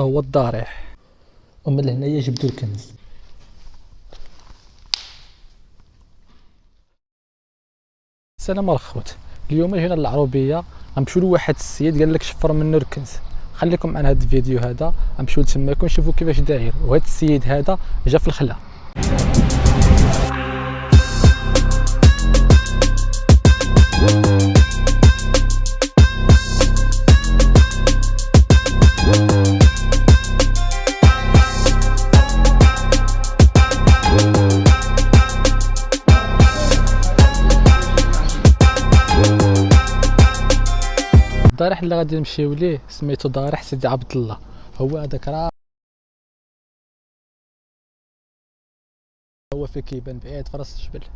هو الضريح، ومن لهنايا جبدو الكنز. السلام الخوت، اليوم جينا للعروبيه غنمشيو لواحد السيد قال لك شفر منه الكنز. خليكم معنا هذا الفيديو هذا غنمشيو تماكم نشوفوا كيفاش داير. وهذا السيد هذا جا في الخلا. الضريح اللي غادي نمشيو ليه سميتو ضريح سيدي عبد الله. هو هذاك راه هو في كيبان بعيد في راس الجبل.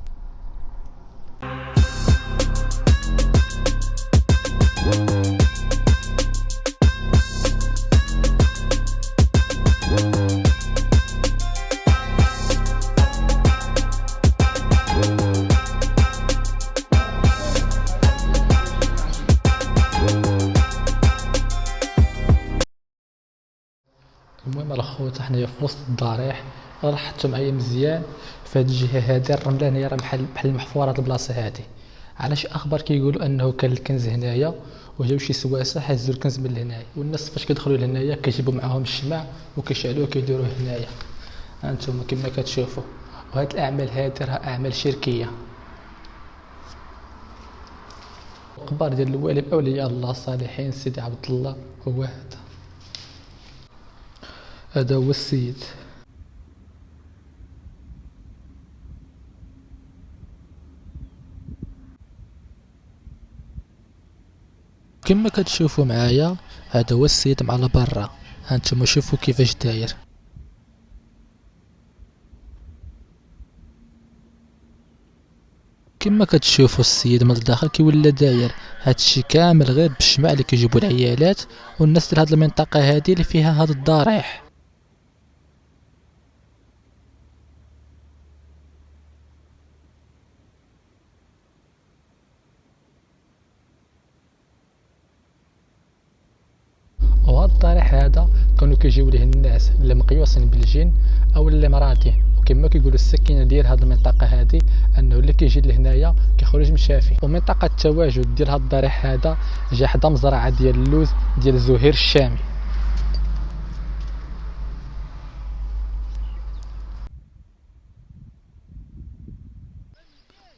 المهم الخوت حنايا في وسط الضريح، لاحظتو معايا مزيان في هاد الجهه هادي الرمله هنايا راه بحال محفوره هاد البلاصه هادي. على شي اخبار كيقولوا انه كان الكنز هنايا وجاو شي سواسه حازوا الكنز من لهنايا، والناس فاش كيدخلوا لهنايا كيجيبوا معاهم الشمع وكيشعلوه كيديروه هنايا هانتوما كما كتشوفوا. وهاد الاعمال هادي راه اعمال شركيه. اخبار ديال الوالي باولياء الله الصالحين سيدي عبد الله هو هذا هو السيد. كما كتشوفوا معايا هذا هو السيد مع برا. هانتوما شوفوا كيفاش داير. كما كتشوفوا السيد من الداخل كي ولا داير. هادشي كامل غير بالشمع اللي كيجيبوا العيالات والناس ديال هاد المنطقه هادي اللي فيها هاد الضريح. وهاد الضريح هذا كانوا كيجيو ليه الناس اللي مقيوسين بالجن او اللي مراتين، وكما كيقولوا السكينه ديال هاد المنطقه هذه انه اللي كيجي لهنايا كيخرج مشافي. ومنطقه التواجد ديال هاد الضريح هذا جا حدا مزرعه ديال اللوز ديال زهير الشامي.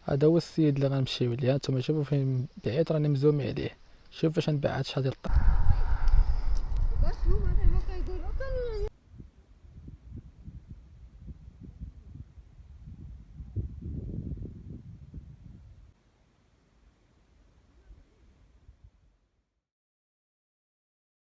هذا هو السيد اللي غنمشيو ليه. هانتوما شوفوا فين بعيد راني مزومي عليه. شوف فاش نبعد شحال ديال الطريق.